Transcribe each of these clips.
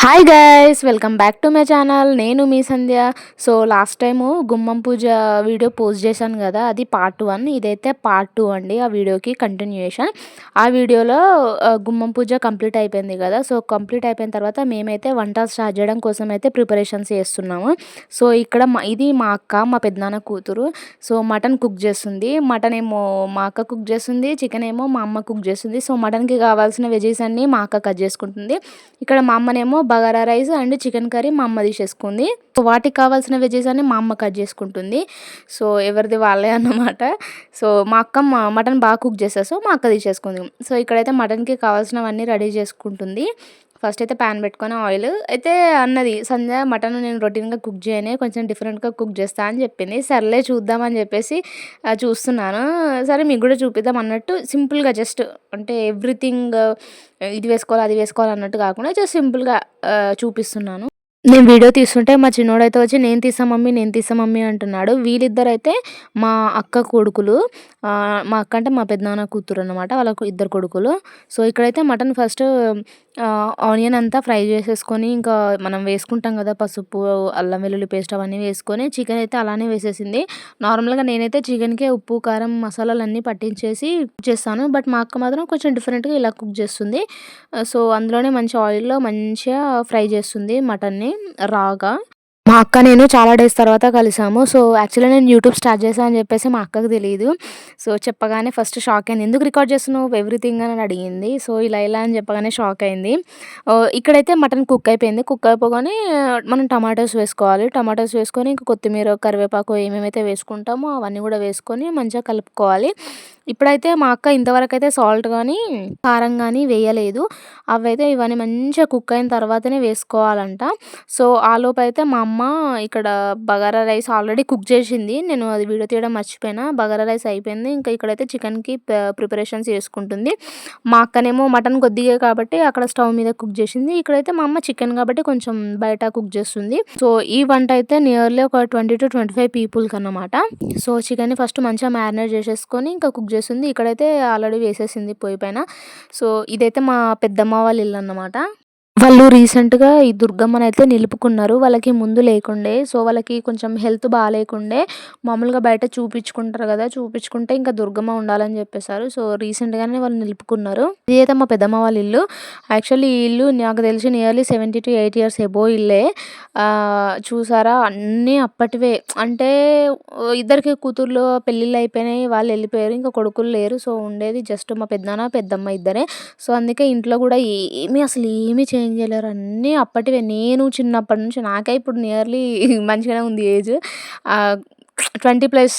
Hi guys, welcome back to my channel. నేను మీ సంధ్య. So last time గుమ్మం పూజ video post చేశాను కదా, అది పార్ట్ 1. ఇదైతే పార్ట్ 2 అండి. ఆ వీడియోకి కంటిన్యూయేషన్. ఆ వీడియోలో గుమ్మం పూజ కంప్లీట్ అయిపోయింది కదా. సో కంప్లీట్ అయిపోయిన తర్వాత మేమైతే వంట స్టార్ట్ చేయడం కోసం అయితే ప్రిపరేషన్స్ చేస్తున్నాము. సో ఇక్కడ ఇది మా అక్క, మా పెద్దనాన్న కూతురు. సో మటన్ కుక్ చేస్తుంది. మటన్ ఏమో మా అక్క కుక్ చేస్తుంది, చికెన్ ఏమో మా అమ్మ కుక్ చేస్తుంది. సో మటన్కి కావాల్సిన వెజీస్ అన్నీ మా అక్క కట్ చేసుకుంటుంది. ఇక్కడ మా అమ్మనేమో bagara rice and chicken curry మా అమ్మ తీసేసుకుంది. సో వాటికి కావాల్సిన వెజెస్ అన్ని మా అమ్మ కట్ చేసుకుంటుంది. సో ఎవరిది వాళ్ళే అన్నమాట. సో మా అక్క మటన్ బాగా కుక్ చేస్తారు, సో మా అక్క తీసేసుకుంది. సో ఇక్కడైతే మటన్కి కావాల్సినవన్నీ రెడీ చేసుకుంటుంది. ఫస్ట్ అయితే ప్యాన్ పెట్టుకొని ఆయిల్ అయితే అన్నది, సంధ్య మటన్ నేను రొటీన్గా కుక్ చేయనే, కొంచెం డిఫరెంట్గా కుక్ చేస్తా అని చెప్పింది. సర్లే చూద్దామని చెప్పేసి చూస్తున్నాను. సరే మీకు కూడా చూపిద్దాం అన్నట్టు సింపుల్గా జస్ట్ అంటే ఎవ్రీథింగ్ ఇది వేసుకోవాలి అది వేసుకోవాలి అన్నట్టు కాకుండా జస్ట్ సింపుల్గా చూపిస్తున్నాను. నేను వీడియో తీస్తుంటే మా చిన్నోడైతే వచ్చి నేను తీసా మమ్మీ, నేను తీసా మమ్మీ అంటున్నాడు. వీళ్ళిద్దరైతే మా అక్క కొడుకులు. మా అక్క అంటే మా పెద్దనాన్న కూతురు అనమాట. వాళ్ళకు ఇద్దరు కొడుకులు. సో ఇక్కడైతే మటన్ ఫస్ట్ ఆనియన్ అంతా ఫ్రై చేసేసుకొని, ఇంకా మనం వేసుకుంటాం కదా పసుపు, అల్లం వెల్లుల్లి పేస్ట్ అవన్నీ వేసుకొని, చికెన్ అయితే అలానే వేసేసింది. నార్మల్గా నేనైతే చికెన్కే ఉప్పు కారం మసాలాలన్నీ పట్టించేసి చేస్తాను. బట్ మా అక్క మాత్రం కొంచెం డిఫరెంట్గా ఇలా కుక్ చేస్తుంది. సో అందులోనే మంచి ఆయిల్‌లో మంచిగా ఫ్రై చేస్తుంది మటన్‌ని రాగా. మా అక్క నేను చాలా డేస్ తర్వాత కలిసాము. సో, యాక్చువల్‌గా నేను యూట్యూబ్ స్టార్ట్ చేశా అని చెప్పేసి మా అక్కకి తెలీదు. సో, చెప్పగానే ఫస్ట్ షాక్ అయింది. "ఎందుకు రికార్డ్ చేస్తున్నావు ఎవ్రీథింగ్" అని అడిగింది. సో, ఇలా అని చెప్పగానే షాక్ అయింది. ఇక్కడైతే మటన్ కుక్ అయిపోయింది. కుక్ అయిపోగానే మనం టమాటోస్ వేసుకోవాలి. టమాటోస్ వేసుకొని ఇంక కొత్తిమీర, కరివేపాకు ఏమేమైతే వేసుకుంటామో అవన్నీ కూడా వేసుకొని మంచిగా కలుపుకోవాలి. ఇప్పుడైతే మా అక్క ఇంతవరకైతే సాల్ట్ గానీ, కారం గానీ వేయలేదు. ఇవన్నీ మంచిగా కుక్ అయిన తర్వాతనే వేసుకోవాలంట. సో, ఆలోపైతే మా అమ్మ ఇక్కడ బగారా రైస్ ఆల్రెడీ కుక్ చేసింది. నేను అది వీడియో తీయడం మర్చిపోయినా. బగారా రైస్ అయిపోయింది. ఇంకా ఇక్కడైతే చికెన్‌కి ప్రిపరేషన్స్ చేసుకుంటుంది. మా అక్కనేమో మటన్ కొద్దిగే కాబట్టి అక్కడ స్టవ్ మీద కుక్ చేసింది. ఇక్కడైతే మా అమ్మ చికెన్ కాబట్టి కొంచెం బయట కుక్ చేస్తుంది. సో, ఈ వంట అయితే నియర్లీ ఒక 20-25 పీపుల్‌కన్నమాట. సో, చికెన్‌ని ఫస్ట్ మంచిగా మ్యారినేట్ చేసేసుకొని ఇంకా కుక్ చేస్తుంది. ఇక్కడైతే ఆల్రెడీ వేసేసింది పొయ్యి పైన. సో, ఇదైతే మా పెద్దమ్మ వాళ్ళ ఇల్లన్నమాట. వాళ్ళు రీసెంట్‌గా ఈ దుర్గమ్మనైతే నిలుపుకున్నారు. వాళ్ళకి ముందు లేకుండే. సో, వాళ్ళకి కొంచెం హెల్త్ బాలేకుండే. మామూలుగా బయట చూపిచ్చుకుంటారు గదా! చూపిచ్చుకుంటే ఇంకా దుర్గమ్మ ఉండాలని జెప్పేసారు. సో, రీసెంట్‌గానే వాళ్ళు నిలుపుకున్నారు. ఇదైతే మా పెద్దమ్మ వాళ్ళ ఇల్లు. యాక్చువల్లీ ఈ ఇల్లు నాకు తెలిసి నియర్లీ 70-8 ఇయర్స్ ఎబోవ్ ఇల్లే. చూసారా అన్నీ అప్పటివే. అంటే ఇద్దరికి కూతుర్లు పెళ్ళిళ్ళయిపోయినాయి. వాళ్ళెళ్ళిపోయారు. ఇంకా కొడుకులు లేరు. సో, ఉండేది జస్ట్ మా పెద్దనాన్న, పెద్దమ్మ ఇద్దరే. సో, అందుకే ఇంట్లో గూడా అసలు ఏమి చేంజ్ చేయలేరు. అన్నీ అప్పటివే. నేను చిన్నప్పటి నుంచి నాకే ఇప్పుడు నియర్లీ మంచిగానే ఉంది ఏజ్. ఆహ్, 20+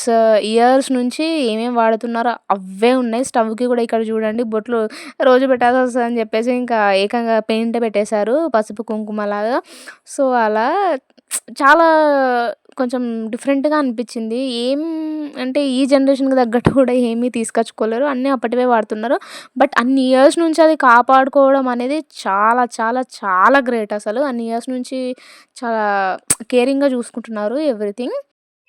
ఇయర్స్ నుంచి ఏమేమి వాడుతున్నారో అవే ఉన్నాయి. స్టవ్‌కి కూడా ఇక్కడ చూడండి బొట్లు రోజు పెట్టాల్సొస్తదని చెప్పేసి ఇంకా ఏకంగా పెయింటే పెట్టేశారు. పసుపు, కుంకుమలాగా. సో, అలా చాలా కొంచెం డిఫరెంట్‌గా అనిపిచ్చింది. అంటే ఈ జనరేషన్‌కి తగ్గట్టు కూడా ఏమీ తీసుకొచ్చుకోలేరు. అన్నీ అప్పటివే వాడుతున్నారు. బట్ అన్ని ఇయర్స్ నుంచి అది కాపాడుకోవడం అనేది చాలా చాలా చాలా గ్రేట్ అసలు. అన్ని ఇయర్స్ నుంచి చాలా కేరింగ్‌గా చూసుకుంటున్నారు ఎవ్రీథింగ్.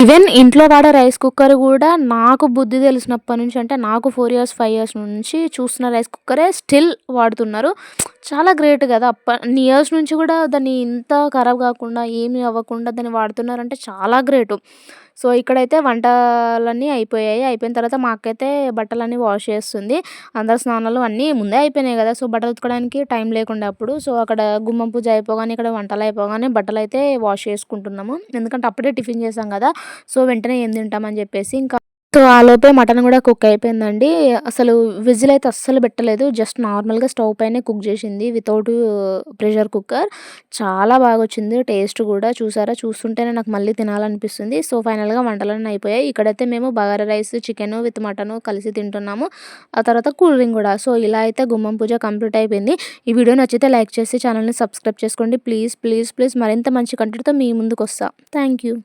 ఈవెన్ ఇంట్లో వాడే రైస్ కుక్కర్ గూడా నాకు బుద్ధి తెలిసినప్పటి నుంచి, అంటే నాకు 4 ఇయర్స్, 5 ఇయర్స్ నుంచి చూస్తున్న రైస్ కుక్కరే స్టిల్ వాడుతున్నారు. చాలా గ్రేట్ గదా! అన్ని ఇయర్స్ నుంచి గూడా దాన్ని ఇంత ఖరాబ్ గాకుండా, ఏమి అవ్వకుండా దాన్ని వాడుతున్నారంటే చాలా గ్రేటు. సో, ఇక్కడైతే వంటలన్నీ అయిపోయాయి. అయిపోయిన తర్వాత మా అక్కయితే బట్టలన్నీ వాష్ చేస్తుంది. అందరి స్నానాలు అన్నీ ముందే అయిపోయినాయి గదా! సో, బట్టలు ఉతకడానికి టైం లేకుండే అప్పుడు. సో, అక్కడ గుమ్మం పూజ అయిపోగానే, ఇక్కడ వంటలయిపోగానే బట్టలయితే వాష్ చేసుకుంటున్నాము. ఎందుకంటే అప్పుడే టిఫిన్ చేసాం గదా! సో, వెంటనే ఏం తింటామని జెప్పేసి సో, ఆలోపే మటన్ గూడా కుక్ అయిపోయిందండి. అసలు విజిల్ అయితే అస్సలు పెట్టలేదు. జస్ట్ నార్మల్‌గా స్టవ్ పైనే కుక్ చేసింది వితౌట్ ప్రెషర్ కుక్కర్. చాలా బాగొచ్చింది టేస్ట్ గూడా. చూసారా? చూస్తుంటేనే నాకు మళ్ళీ తినాలనిపిస్తుంది. సో, ఫైనల్‌గా వంటలన్నీ అయిపోయాయి. ఇక్కడైతే మేము bagara rice, chicken with mutton కలిసి తింటున్నాము. ఆ తర్వాత కూల్ డ్రింక్ గూడా. సో, ఇలా అయితే గుమ్మం పూజ కంప్లీట్ అయిపోయింది. ఈ వీడియో నచ్చితే లైక్ చేసి ఛానల్‌ని సబ్స్క్రైబ్ చేసుకోండి. ప్లీజ్, ప్లీజ్, ప్లీజ్ మరింత మంచి కంటెంట్‌తో మీ ముందుకొస్తా. Thank you.